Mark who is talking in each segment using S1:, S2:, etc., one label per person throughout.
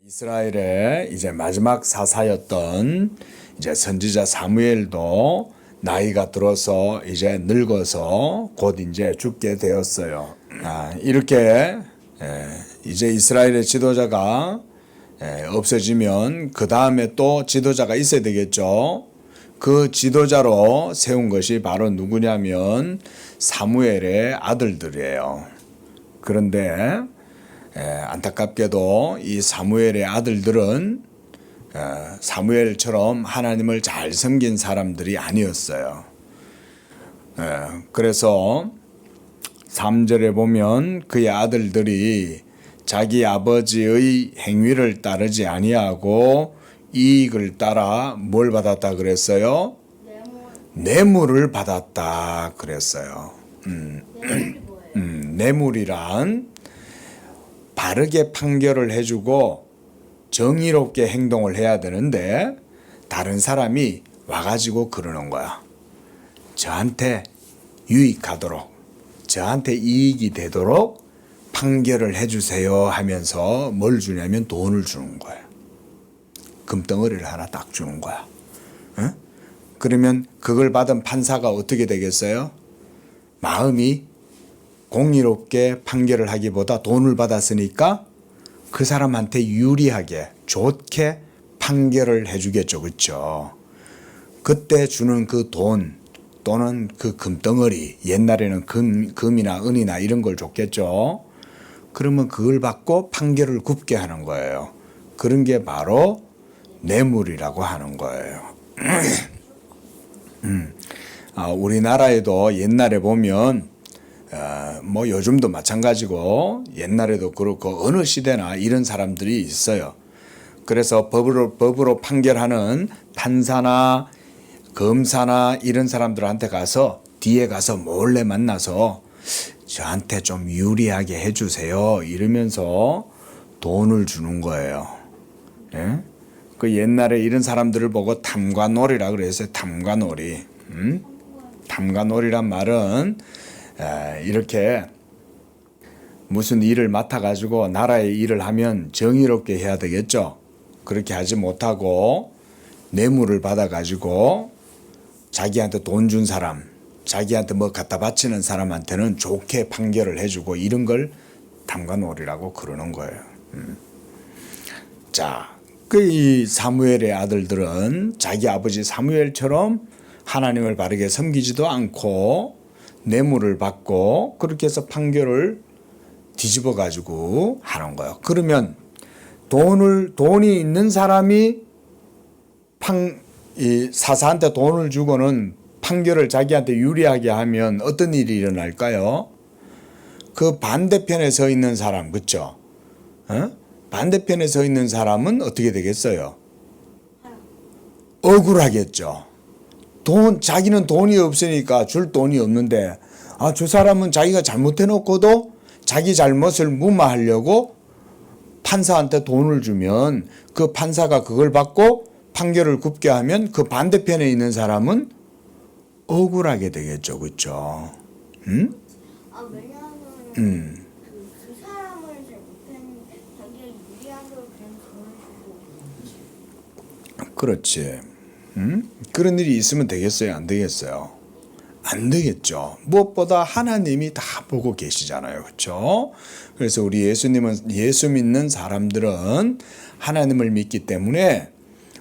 S1: 이스라엘의 이제 마지막 사사였던 이제 선지자 사무엘도 나이가 들어서 이제 늙어서 곧 이제 죽게 되었어요. 이렇게 이제 이스라엘의 지도자가 없어지면 그 다음에 또 지도자가 있어야 되겠죠. 그 지도자로 세운 것이 바로 누구냐면 사무엘의 아들들이에요. 그런데 안타깝게도 이 사무엘의 아들들은 사무엘처럼 하나님을 잘 섬긴 사람들이 아니었어요. 그래서 3절에 보면 그의 아들들이 자기 아버지의 행위를 따르지 아니하고 이익을 따라 뭘 받았다 그랬어요? 뇌물을 받았다 그랬어요. 뇌물이란 바르게 판결을 해주고 정의롭게 행동을 해야 되는데 다른 사람이 와가지고 그러는 거야. 저한테 유익하도록, 저한테 이익이 되도록 판결을 해주세요 하면서 뭘 주냐면 돈을 주는 거야. 금덩어리를 하나 딱 주는 거야. 응? 그러면 그걸 받은 판사가 어떻게 되겠어요? 마음이 공의롭게 판결을 하기보다 돈을 받았으니까 그 사람한테 유리하게 좋게 판결을 해주겠죠. 그렇죠? 그때 주는 그 돈 또는 그 금덩어리, 옛날에는 금이나 은이나 이런 걸 줬겠죠. 그러면 그걸 받고 판결을 굽게 하는 거예요. 그런 게 바로 뇌물이라고 하는 거예요. 우리나라에도 옛날에 보면 뭐 요즘도 마찬가지고 옛날에도 그렇고 어느 시대나 이런 사람들이 있어요. 그래서 법으로 판결하는 판사나 검사나 이런 사람들한테 가서 뒤에 가서 몰래 만나서 저한테 좀 유리하게 해주세요 이러면서 돈을 주는 거예요. 예? 그 옛날에 이런 사람들을 보고 탐관오리라 그랬어요. 탐관오리. 탐관오리란 말은 이렇게 무슨 일을 맡아가지고 나라의 일을 하면 정의롭게 해야 되겠죠. 그렇게 하지 못하고 뇌물을 받아가지고 자기한테 돈 준 사람, 자기한테 뭐 갖다 바치는 사람한테는 좋게 판결을 해주고 이런 걸 탐관오리라고 그러는 거예요. 자, 이 사무엘의 아들들은 자기 아버지 사무엘처럼 하나님을 바르게 섬기지도 않고 뇌물을 받고 그렇게 해서 판결을 뒤집어 가지고 하는 거예요. 그러면 돈이 있는 사람이 이 사사한테 돈을 주고는 판결을 자기한테 유리하게 하면 어떤 일이 일어날까요? 그 반대편에 서 있는 사람, 그렇죠? 반대편에 서 있는 사람은 어떻게 되겠어요? 억울하겠죠. 자기는 돈이 없으니까 줄 돈이 없는데, 저 사람은 자기가 잘못해놓고도 자기 잘못을 무마하려고 판사한테 돈을 주면 그 판사가 그걸 받고 판결을 굽게 하면 그 반대편에 있는 사람은 억울하게 되겠죠. 그렇죠? 응?
S2: 왜냐하면 그 사람을 잘 못했는데 자기가 유리하게 그냥 돈을 주고.
S1: 그렇지. 그런 일이 있으면 되겠어요? 안 되겠어요? 안 되겠죠. 무엇보다 하나님이 다 보고 계시잖아요. 그렇죠? 그래서 우리 예수 믿는 사람들은 하나님을 믿기 때문에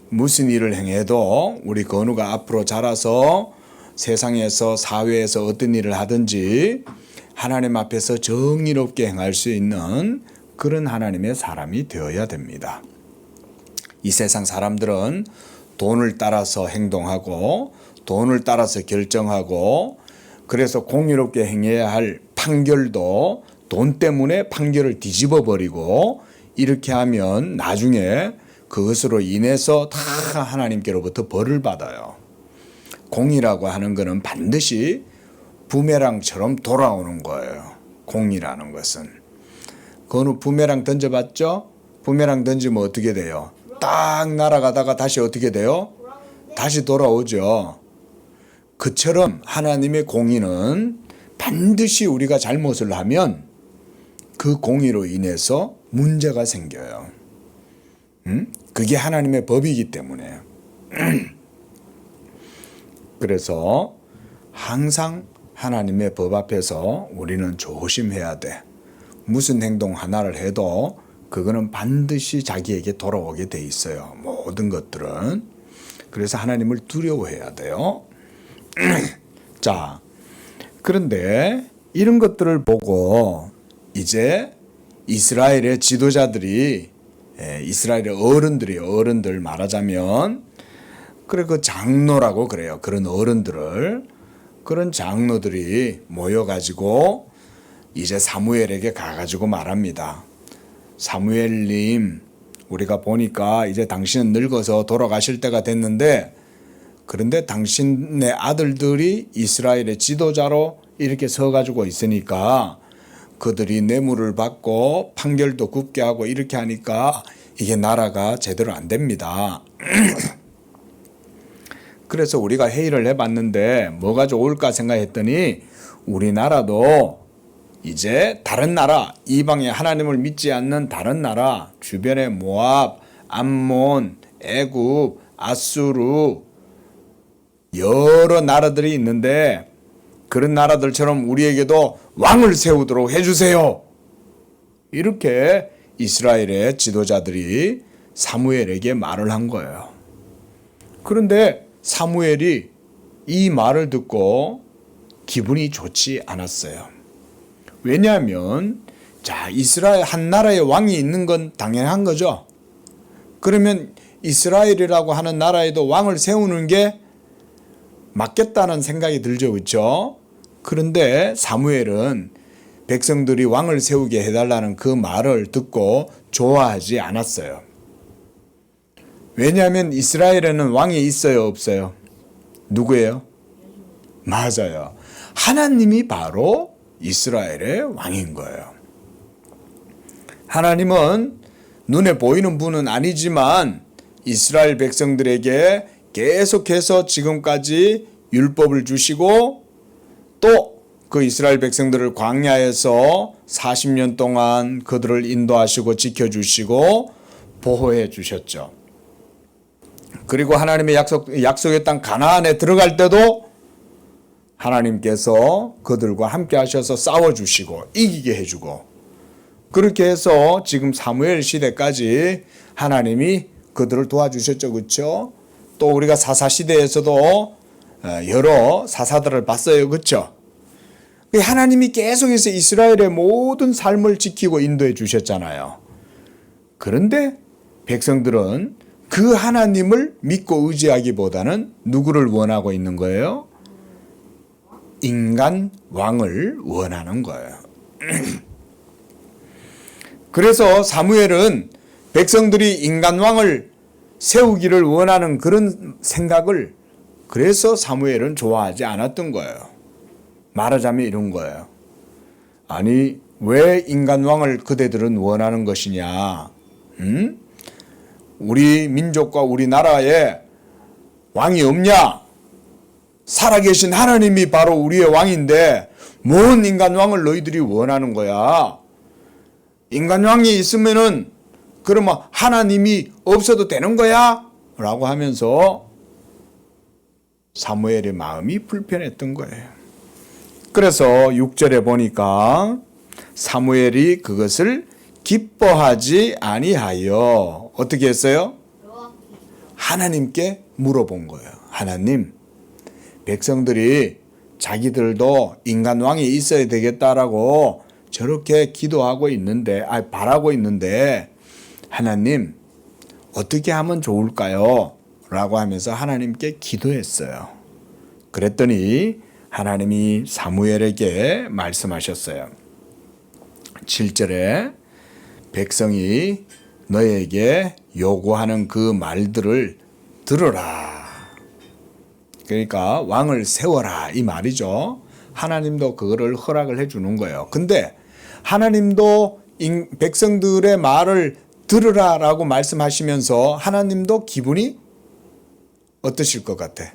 S1: 무슨 일을 행해도 우리 건우가 앞으로 자라서 세상에서 사회에서 어떤 일을 하든지 하나님 앞에서 정의롭게 행할 수 있는 그런 하나님의 사람이 되어야 됩니다. 이 세상 사람들은 돈을 따라서 행동하고 돈을 따라서 결정하고 그래서 공의롭게 행해야 할 판결도 돈 때문에 판결을 뒤집어 버리고 이렇게 하면 나중에 그것으로 인해서 다 하나님께로부터 벌을 받아요. 공의라고 하는 것은 반드시 부메랑처럼 돌아오는 거예요. 공의라는 것은. 건우 부메랑 던져봤죠? 부메랑 던지면 어떻게 돼요? 딱 날아가다가 다시 어떻게 돼요? 다시 돌아오죠. 그처럼 하나님의 공의는 반드시 우리가 잘못을 하면 그 공의로 인해서 문제가 생겨요. 그게 하나님의 법이기 때문에. 그래서 항상 하나님의 법 앞에서 우리는 조심해야 돼. 무슨 행동 하나를 해도 그거는 반드시 자기에게 돌아오게 돼 있어요. 모든 것들은. 그래서 하나님을 두려워해야 돼요. 자, 그런데 이런 것들을 보고 이제 이스라엘의 지도자들이, 이스라엘의 어른들 말하자면, 그래 그 장로라고 그래요. 그런 어른들을, 그런 장로들이 모여가지고 이제 사무엘에게 가가지고 말합니다. 사무엘님, 우리가 보니까 이제 당신은 늙어서 돌아가실 때가 됐는데, 그런데 당신의 아들들이 이스라엘의 지도자로 이렇게 서가지고 있으니까 그들이 뇌물을 받고 판결도 굽게 하고 이렇게 하니까 이게 나라가 제대로 안 됩니다. 그래서 우리가 회의를 해봤는데 뭐가 좋을까 생각했더니 우리나라도 이제 다른 나라, 이방의 하나님을 믿지 않는 다른 나라, 주변에 모압, 암몬, 애굽, 아수르 여러 나라들이 있는데 그런 나라들처럼 우리에게도 왕을 세우도록 해주세요. 이렇게 이스라엘의 지도자들이 사무엘에게 말을 한 거예요. 그런데 사무엘이 이 말을 듣고 기분이 좋지 않았어요. 왜냐하면 자, 이스라엘 한 나라의 왕이 있는 건 당연한 거죠. 그러면 이스라엘이라고 하는 나라에도 왕을 세우는 게 맞겠다는 생각이 들죠. 그렇죠? 그런데 사무엘은 백성들이 왕을 세우게 해달라는 그 말을 듣고 좋아하지 않았어요. 왜냐하면 이스라엘에는 왕이 있어요, 없어요? 누구예요? 맞아요. 하나님이 바로 이스라엘의 왕인 거예요. 하나님은 눈에 보이는 분은 아니지만 이스라엘 백성들에게 계속해서 지금까지 율법을 주시고 또 그 이스라엘 백성들을 광야에서 40년 동안 그들을 인도하시고 지켜주시고 보호해 주셨죠. 그리고 하나님의 약속의 땅 가나안에 들어갈 때도 하나님께서 그들과 함께 하셔서 싸워주시고 이기게 해주고 그렇게 해서 지금 사무엘 시대까지 하나님이 그들을 도와주셨죠. 그렇죠? 또 우리가 사사시대에서도 여러 사사들을 봤어요. 그렇죠? 하나님이 계속해서 이스라엘의 모든 삶을 지키고 인도해 주셨잖아요. 그런데 백성들은 그 하나님을 믿고 의지하기보다는 누구를 원하고 있는 거예요? 인간 왕을 원하는 거예요. 그래서 사무엘은 백성들이 인간 왕을 세우기를 원하는 그런 생각을 그래서 사무엘은 좋아하지 않았던 거예요. 말하자면 이런 거예요. 아니 왜 인간 왕을 그대들은 원하는 것이냐? 우리 민족과 우리 나라에 왕이 없냐? 살아계신 하나님이 바로 우리의 왕인데 뭔 인간 왕을 너희들이 원하는 거야? 인간 왕이 있으면은 그러면 하나님이 없어도 되는 거야? 라고 하면서 사무엘의 마음이 불편했던 거예요. 그래서 6절에 보니까 사무엘이 그것을 기뻐하지 아니하여 어떻게 했어요? 하나님께 물어본 거예요. 하나님, 백성들이 자기들도 인간 왕이 있어야 되겠다라고 저렇게 기도하고 있는데, 바라고 있는데 하나님 어떻게 하면 좋을까요? 라고 하면서 하나님께 기도했어요. 그랬더니 하나님이 사무엘에게 말씀하셨어요. 7절에 백성이 너에게 요구하는 그 말들을 들으라. 그러니까 왕을 세워라 이 말이죠. 하나님도 그거를 허락을 해주는 거예요. 근데 하나님도 백성들의 말을 들으라라고 말씀하시면서 하나님도 기분이 어떠실 것 같아?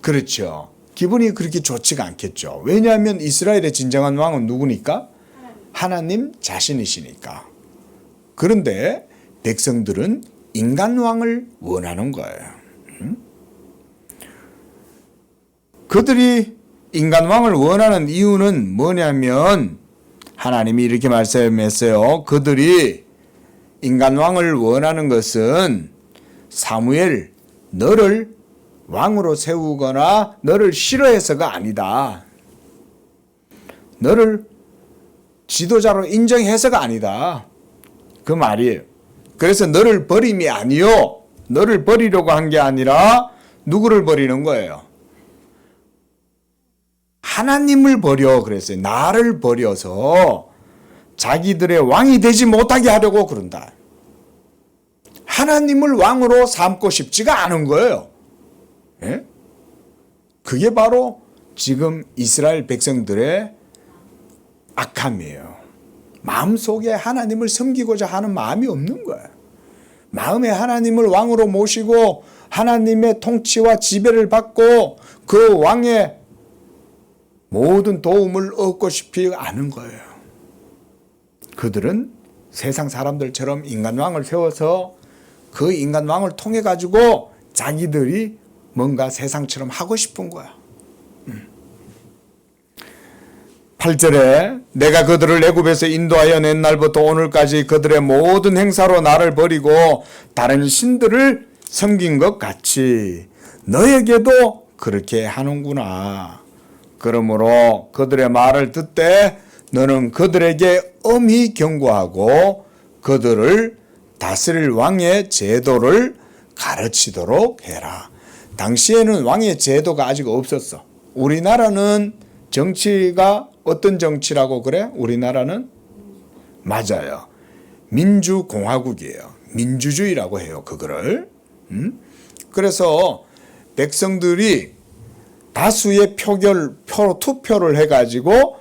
S1: 그렇죠. 기분이 그렇게 좋지가 않겠죠. 왜냐하면 이스라엘의 진정한 왕은 누구니까? 하나님 자신이시니까. 그런데 백성들은 인간 왕을 원하는 거예요. 그들이 인간 왕을 원하는 이유는 뭐냐면 하나님이 이렇게 말씀했어요. 그들이 인간 왕을 원하는 것은 사무엘 너를 왕으로 세우거나 너를 싫어해서가 아니다. 너를 지도자로 인정해서가 아니다. 그 말이에요. 그래서 너를 버림이 아니요. 너를 버리려고 한 게 아니라 누구를 버리는 거예요? 하나님을 버려 그랬어요. 나를 버려서 자기들의 왕이 되지 못하게 하려고 그런다. 하나님을 왕으로 삼고 싶지가 않은 거예요. 예? 그게 바로 지금 이스라엘 백성들의 악함이에요. 마음속에 하나님을 섬기고자 하는 마음이 없는 거예요. 마음에 하나님을 왕으로 모시고 하나님의 통치와 지배를 받고 그 왕의 모든 도움을 얻고 싶지 않은 거예요. 그들은 세상 사람들처럼 인간왕을 세워서 그 인간왕을 통해 가지고 자기들이 뭔가 세상처럼 하고 싶은 거야. 8절에 내가 그들을 애굽에서 인도하여 낸 날부터 오늘까지 그들의 모든 행사로 나를 버리고 다른 신들을 섬긴 것 같이 너에게도 그렇게 하는구나. 그러므로 그들의 말을 듣되 너는 그들에게 엄히 경고하고 그들을 다스릴 왕의 제도를 가르치도록 해라. 당시에는 왕의 제도가 아직 없었어. 우리나라는 정치가 어떤 정치라고 그래? 우리나라는? 맞아요. 민주공화국이에요. 민주주의라고 해요. 그거를. 그래서 백성들이 다수의 투표를 해가지고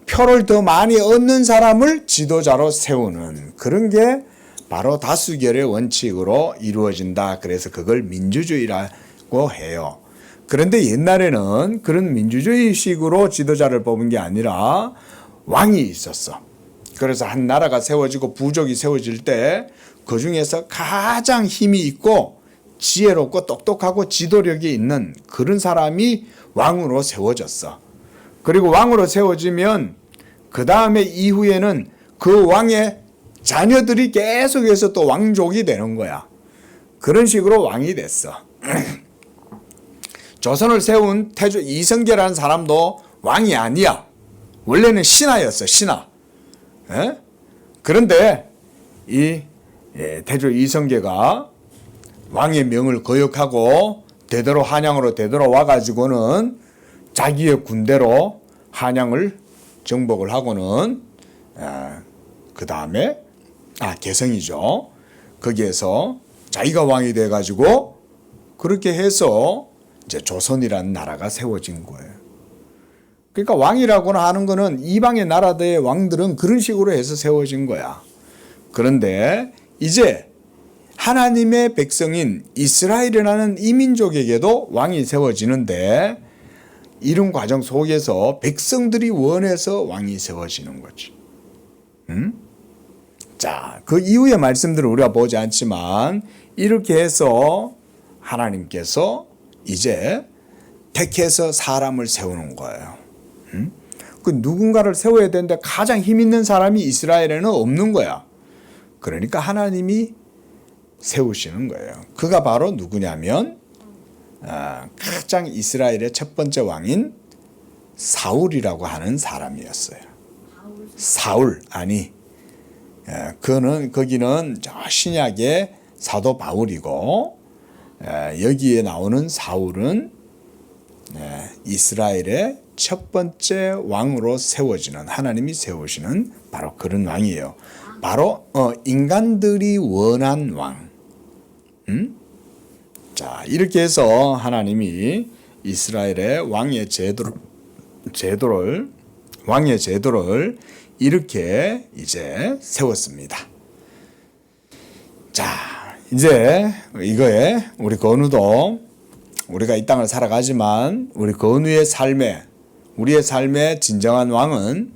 S1: 표를 더 많이 얻는 사람을 지도자로 세우는 그런 게 바로 다수결의 원칙으로 이루어진다. 그래서 그걸 민주주의라고 해요. 그런데 옛날에는 그런 민주주의식으로 지도자를 뽑은 게 아니라 왕이 있었어. 그래서 한 나라가 세워지고 부족이 세워질 때 그 중에서 가장 힘이 있고 지혜롭고 똑똑하고 지도력이 있는 그런 사람이 왕으로 세워졌어. 그리고 왕으로 세워지면 그 다음에 이후에는 그 왕의 자녀들이 계속해서 또 왕족이 되는 거야. 그런 식으로 왕이 됐어. 조선을 세운 태조 이성계라는 사람도 왕이 아니야. 원래는 신하였어. 신하. 에? 그런데 이 태조 이성계가 왕의 명을 거역하고 대대로 한양으로 되돌아와 가지고는 자기의 군대로 한양을 정복을 하고는 그 다음에 개성이죠. 거기에서 자기가 왕이 돼 가지고 그렇게 해서 이제 조선이라는 나라가 세워진 거예요. 그러니까 왕이라고는 하는 거는 이방의 나라들의 왕들은 그런 식으로 해서 세워진 거야. 그런데 이제 하나님의 백성인 이스라엘이라는 이민족에게도 왕이 세워지는데 이런 과정 속에서 백성들이 원해서 왕이 세워지는 거지. 자, 그 이후의 말씀들을 우리가 보지 않지만 이렇게 해서 하나님께서 이제 택해서 사람을 세우는 거예요. 그 누군가를 세워야 되는데 가장 힘 있는 사람이 이스라엘에는 없는 거야. 그러니까 하나님이 세우시는 거예요. 그가 바로 누구냐면 가장 이스라엘의 첫 번째 왕인 사울이라고 하는 사람이었어요. 사울 아니 거기는 신약의 사도 바울이고 여기에 나오는 사울은 이스라엘의 첫 번째 왕으로 세워지는 하나님이 세우시는 바로 그런 왕이에요. 바로 인간들이 원한 왕. 자, 이렇게 해서 하나님이 이스라엘의 왕의 제도를 이렇게 이제 세웠습니다. 자, 이제 이거에 우리 건우도 우리가 이 땅을 살아가지만 우리의 삶의 진정한 왕은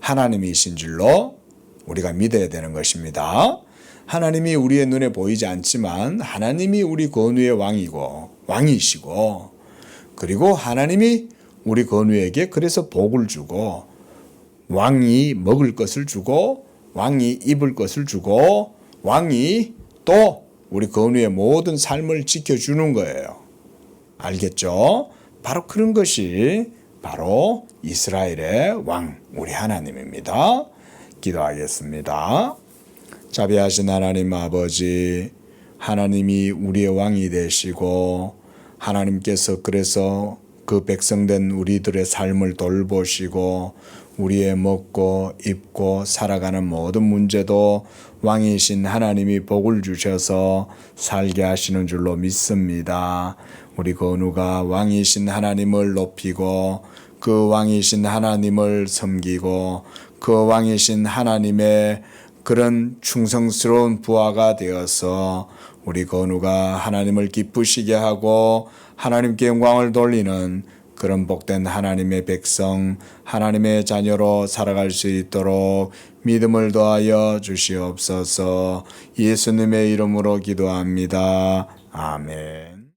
S1: 하나님이신 줄로 우리가 믿어야 되는 것입니다. 하나님이 우리의 눈에 보이지 않지만 하나님이 우리 건우의 왕이시고 그리고 하나님이 우리 건우에게 그래서 복을 주고 왕이 먹을 것을 주고 왕이 입을 것을 주고 왕이 또 우리 건우의 모든 삶을 지켜주는 거예요. 알겠죠? 바로 그런 것이 바로 이스라엘의 왕, 우리 하나님입니다. 기도하겠습니다. 자비하신 하나님 아버지, 하나님이 우리의 왕이 되시고 하나님께서 그래서 그 백성된 우리들의 삶을 돌보시고 우리의 먹고 입고 살아가는 모든 문제도 왕이신 하나님이 복을 주셔서 살게 하시는 줄로 믿습니다. 우리 건우가 왕이신 하나님을 높이고 그 왕이신 하나님을 섬기고 그 왕이신 하나님의 그런 충성스러운 부하가 되어서 우리 건우가 하나님을 기쁘시게 하고 하나님께 영광을 돌리는 그런 복된 하나님의 백성, 하나님의 자녀로 살아갈 수 있도록 믿음을 더하여 주시옵소서. 예수님의 이름으로 기도합니다. 아멘.